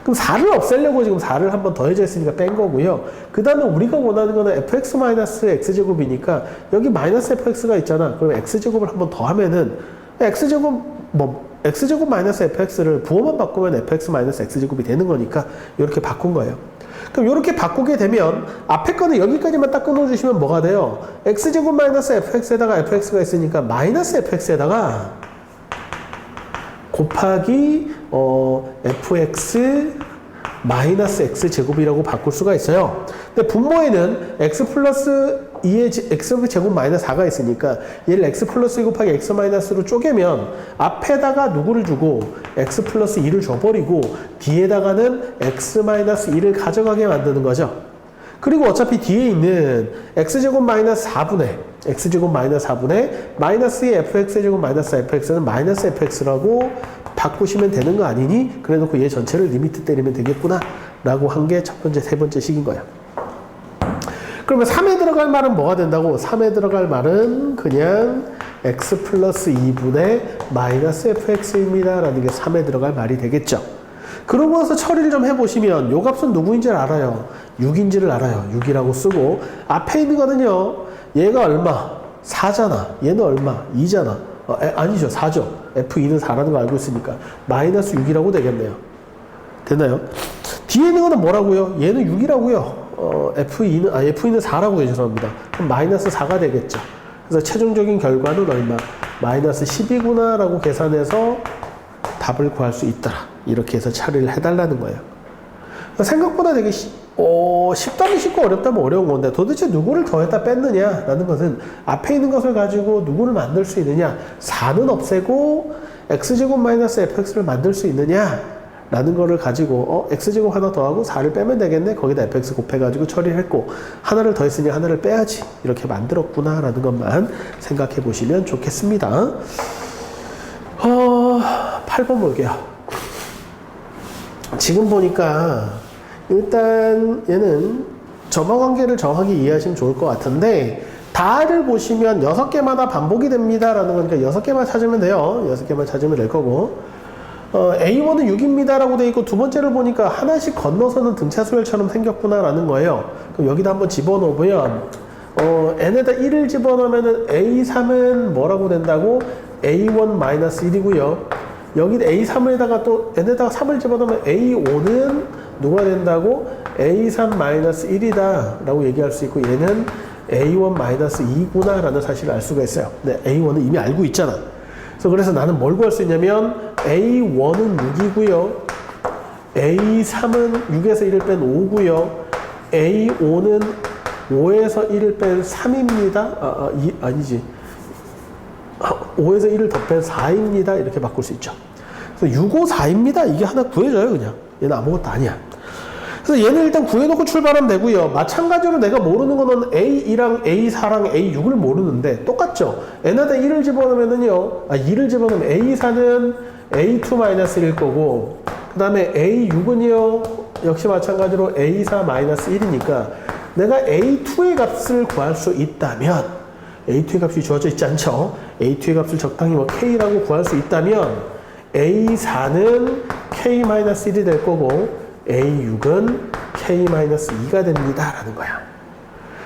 그럼 4를 없애려고 지금 4를 한 번 더해져 있으니까 뺀 거고요. 그 다음에 우리가 원하는 거는 fx-x제곱이니까 여기 마이너스 fx가 있잖아. 그럼 x제곱을 한 번 더 하면은 x제곱 마이너스 fx를 부호만 바꾸면 fx-x제곱이 되는 거니까 이렇게 바꾼 거예요. 그럼 이렇게 바꾸게 되면 앞에 거는 여기까지만 딱 끊어주시면 뭐가 돼요? x제곱 마이너스 fx에다가 fx가 있으니까 마이너스 fx에다가 곱하기 fx 마이너스 x제곱이라고 바꿀 수가 있어요. 근데 분모에는 x 플러스 2의 x제곱 마이너스 4가 있으니까 얘를 x 플러스 2 곱하기 x 마이너스로 쪼개면 앞에다가 누구를 주고 x 플러스 2를 줘버리고 뒤에다가는 x 마이너스 2를 가져가게 만드는 거죠. 그리고 어차피 뒤에 있는 x제곱 마이너스 4분의 x제곱 마이너스 4분의 마이너스 2 fx제곱 마이너스 fx는 마이너스 fx라고 바꾸시면 되는 거 아니니? 그래 놓고 얘 전체를 리미트 때리면 되겠구나 라고 한 게 첫 번째, 세 번째 식인 거야. 그러면 3에 들어갈 말은 뭐가 된다고? 3에 들어갈 말은 그냥 x 플러스 2분의 마이너스 fx입니다 라는 게 3에 들어갈 말이 되겠죠. 그러고 나서 처리를 좀 해보시면 요 값은 누구인지를 알아요. 6인지를 알아요. 6이라고 쓰고 앞에 있는 거는요. 얘가 얼마? 4잖아. 얘는 얼마? 2잖아. 아니죠. 4죠. F2는 4라는 거 알고 있으니까 마이너스 6이라고 되겠네요. 됐나요? 뒤에 있는 거는 뭐라고요? 얘는 6이라고요. F2는 4라고 해요. 죄송합니다. 그럼 마이너스 4가 되겠죠. 그래서 최종적인 결과는 얼마? 마이너스 10이구나 라고 계산해서 답을 구할 수 있더라. 이렇게 해서 처리를 해달라는 거예요. 생각보다 되게 쉽다면 쉽고 어렵다면 어려운 건데 도대체 누구를 더했다 뺐느냐 라는 것은 앞에 있는 것을 가지고 누구를 만들 수 있느냐 4는 없애고 x제곱 마이너스 fx를 만들 수 있느냐 라는 거를 가지고 x제곱 하나 더하고 4를 빼면 되겠네 거기다 fx 곱해가지고 처리를 했고 하나를 더했으니 하나를 빼야지 이렇게 만들었구나 라는 것만 생각해 보시면 좋겠습니다. 8번 볼게요. 지금 보니까 일단 얘는 점화관계를 정확히 이해하시면 좋을 것 같은데 다를 보시면 6개마다 반복이 됩니다 라는 거니까 6개만 찾으면 돼요. 6개만 찾으면 될 거고 A1은 6입니다 라고 돼 있고 두 번째를 보니까 하나씩 건너서는 등차수열처럼 생겼구나 라는 거예요. 그럼 여기다 한번 집어넣으면 n에다 1을 집어넣으면 A3은 뭐라고 된다고? A1-1이고요. 여기 A3에다가 또 n에다가 3을 집어넣으면 A5는 누가 된다고? A3-1이다 라고 얘기할 수 있고 얘는 A1-2구나 라는 사실을 알 수가 있어요. 근데 A1은 이미 알고 있잖아. 그래서 나는 뭘 구할 수 있냐면 A1은 6이고요. A3은 6에서 1을 뺀 5고요. A5는 5에서 1을 뺀 3입니다. 아니지. 5에서 1을 더 뺀 4입니다. 이렇게 바꿀 수 있죠. 그래서 6, 5, 4입니다. 이게 하나 구해줘요, 그냥. 얘는 아무것도 아니야. 그래서 얘는 일단 구해놓고 출발하면 되고요. 마찬가지로 내가 모르는 거는 A2랑 A4랑 A6을 모르는데 똑같죠? n에다 1을 집어넣으면은요. 2를 집어넣으면 A4는 A2-1일 거고 그 다음에 A6은요. 역시 마찬가지로 A4-1이니까 내가 A2의 값을 구할 수 있다면 A2의 값이 주어져 있지 않죠? A2의 값을 적당히 K라고 구할 수 있다면 A4는 K-1이 될 거고 A6은 K-2가 됩니다 라는 거야.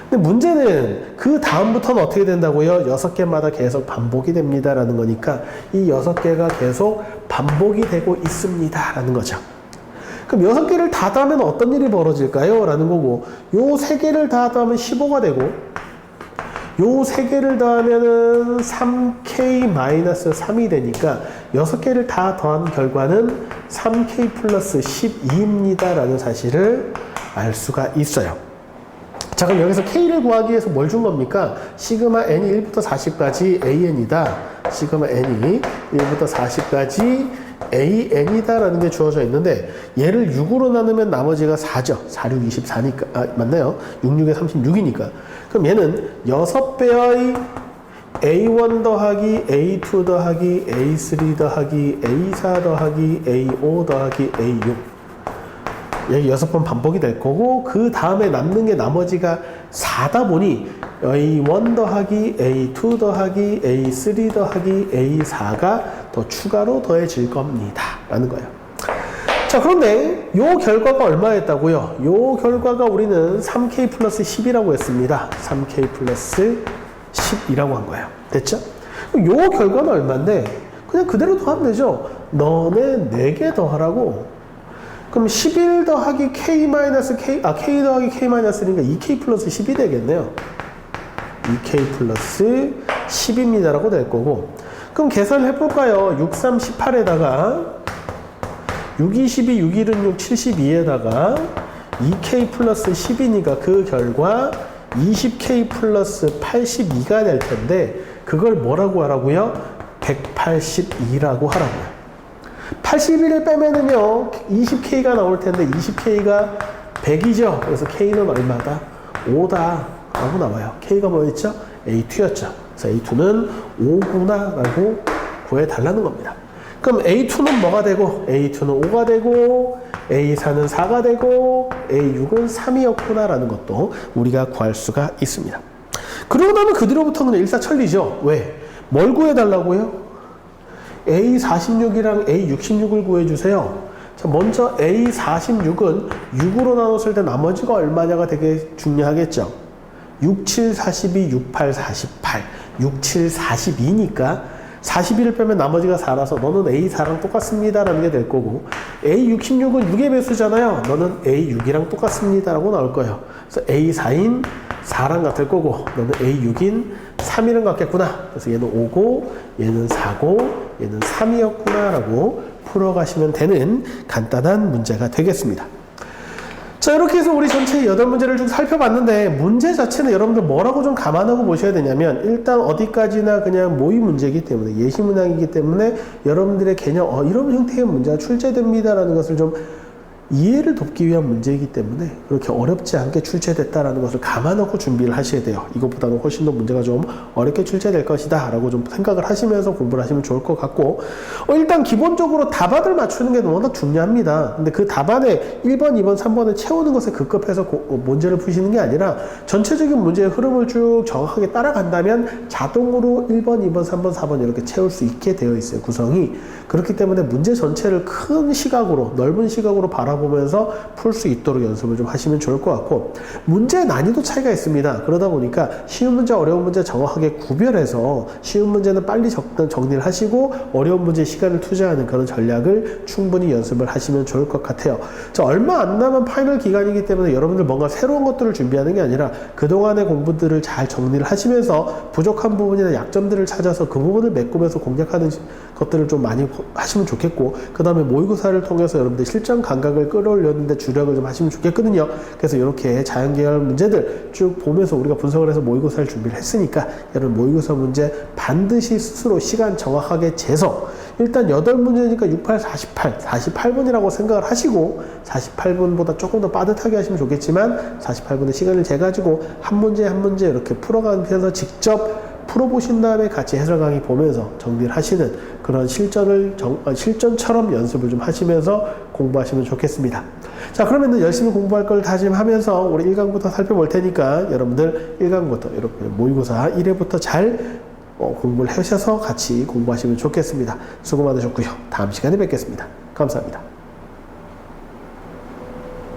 근데 문제는 그 다음부터는 어떻게 된다고요? 6개마다 계속 반복이 됩니다 라는 거니까 이 6개가 계속 반복이 되고 있습니다 라는 거죠. 그럼 6개를 다 더하면 어떤 일이 벌어질까요? 라는 거고 요 3개를 다 더하면 15가 되고 요 3개를 더하면은 3K-3이 되니까 6개를 다 더한 결과는 3K 플러스 12입니다 라는 사실을 알 수가 있어요. 자, 그럼 여기서 K를 구하기 위해서 뭘 준 겁니까? 시그마 n이 1부터 40까지 AN이다. 시그마 n이 1부터 40까지 AN이다 라는 게 주어져 있는데 얘를 6으로 나누면 나머지가 4죠. 4, 6, 24니까 맞나요? 6, 6에 36이니까 그럼 얘는 6배의 A1 더하기 A2 더하기 A3 더하기 A4 더하기 A5 더하기 A6 여기 6번 반복이 될 거고 그 다음에 남는 게 나머지가 4다 보니 A1 더하기 A2 더하기 A3 더하기 A4가 더 추가로 더해질 겁니다. 라는 거예요. 자, 그런데 요 결과가 얼마였다고요? 요 결과가 우리는 3K 플러스 10이라고 했습니다. 3K 플러스 10이라고 한 거예요. 됐죠? 요 결과는 얼마인데 그냥 그대로 더하면 되죠. 너네 4개 더하라고. 그럼 11 더하기 K 마이너스 K, K 더하기 K 마이너스니까 2K 플러스 10이 되겠네요. 2K 플러스 10입니다. 라고 될 거고. 그럼 계산을 해볼까요? 6, 3, 18에다가 6, 22, 6, 1은 6, 72에다가 2K 플러스 10이니까 그 결과 20K 플러스 82가 될 텐데 그걸 뭐라고 하라고요? 182라고 하라고요. 81을 빼면은요 20K가 나올 텐데 20K가 100이죠. 그래서 K는 얼마다? 5다 라고 나와요. K가 뭐였죠? A2였죠. 그래서 A2는 5구나 라고 구해달라는 겁니다. 그럼 A2는 뭐가 되고 A2는 5가 되고 A4는 4가 되고 A6은 3이었구나 라는 것도 우리가 구할 수가 있습니다. 그러고 나면 그 뒤로부터는 일사천리죠. 왜? 뭘 구해달라고요? A46이랑 A66을 구해주세요. 자, 먼저 A46은 6으로 나눴을 때 나머지가 얼마냐가 되게 중요하겠죠. 6, 7, 42, 6, 8, 48. 6, 7, 42니까 41을 빼면 나머지가 4라서 너는 A4랑 똑같습니다 라는 게 될 거고 A66은 6의 배수잖아요. 너는 A6이랑 똑같습니다 라고 나올 거예요. 그래서 A4인 4랑 같을 거고 너는 A6인 3이랑 같겠구나. 그래서 얘는 5고 얘는 4고 얘는 3이었구나 라고 풀어가시면 되는 간단한 문제가 되겠습니다. 자, 이렇게 해서 우리 전체 8문제를 좀 살펴봤는데 문제 자체는 여러분들 뭐라고 좀 감안하고 보셔야 되냐면 일단 어디까지나 그냥 모의 문제이기 때문에 예시 문항이기 때문에 여러분들의 개념 이런 형태의 문제가 출제됩니다 라는 것을 좀 이해를 돕기 위한 문제이기 때문에 그렇게 어렵지 않게 출제됐다라는 것을 감안하고 준비를 하셔야 돼요. 이것보다는 훨씬 더 문제가 좀 어렵게 출제될 것이다 라고 좀 생각을 하시면서 공부를 하시면 좋을 것 같고 일단 기본적으로 답안을 맞추는 게 워낙 중요합니다. 근데 그 답안에 1번, 2번, 3번을 채우는 것에 급급해서 문제를 푸시는 게 아니라 전체적인 문제의 흐름을 쭉 정확하게 따라간다면 자동으로 1번, 2번, 3번, 4번 이렇게 채울 수 있게 되어 있어요. 구성이. 그렇기 때문에 문제 전체를 큰 시각으로 넓은 시각으로 바라보면서 풀 수 있도록 연습을 좀 하시면 좋을 것 같고 문제 난이도 차이가 있습니다. 그러다 보니까 쉬운 문제, 어려운 문제 정확하게 구별해서 쉬운 문제는 빨리 정리를 하시고 어려운 문제에 시간을 투자하는 그런 전략을 충분히 연습을 하시면 좋을 것 같아요. 자, 얼마 안 남은 파이널 기간이기 때문에 여러분들 뭔가 새로운 것들을 준비하는 게 아니라 그동안의 공부들을 잘 정리를 하시면서 부족한 부분이나 약점들을 찾아서 그 부분을 메꾸면서 공략하는 것들을 좀 많이 하시면 좋겠고 그 다음에 모의고사를 통해서 여러분들 실전 감각을 끌어올렸는데 주력을 좀 하시면 좋겠거든요. 그래서 이렇게 자연계열 문제들 쭉 보면서 우리가 분석을 해서 모의고사를 준비를 했으니까 여러분 모의고사 문제 반드시 스스로 시간 정확하게 재서 일단 8문제니까 68, 48분이라고 생각을 하시고 48분보다 조금 더 빠듯하게 하시면 좋겠지만 48분의 시간을 재가지고 한 문제 한 문제 이렇게 풀어가면서 직접 풀어보신 다음에 같이 해설 강의 보면서 정리를 하시는 그런 실전처럼 연습을 좀 하시면서 공부하시면 좋겠습니다. 자, 그러면 열심히 공부할 걸 다짐하면서 우리 1강부터 살펴볼 테니까 여러분들 1강부터 이렇게 모의고사 1회부터 잘 공부를 하셔서 같이 공부하시면 좋겠습니다. 수고 많으셨고요. 다음 시간에 뵙겠습니다. 감사합니다.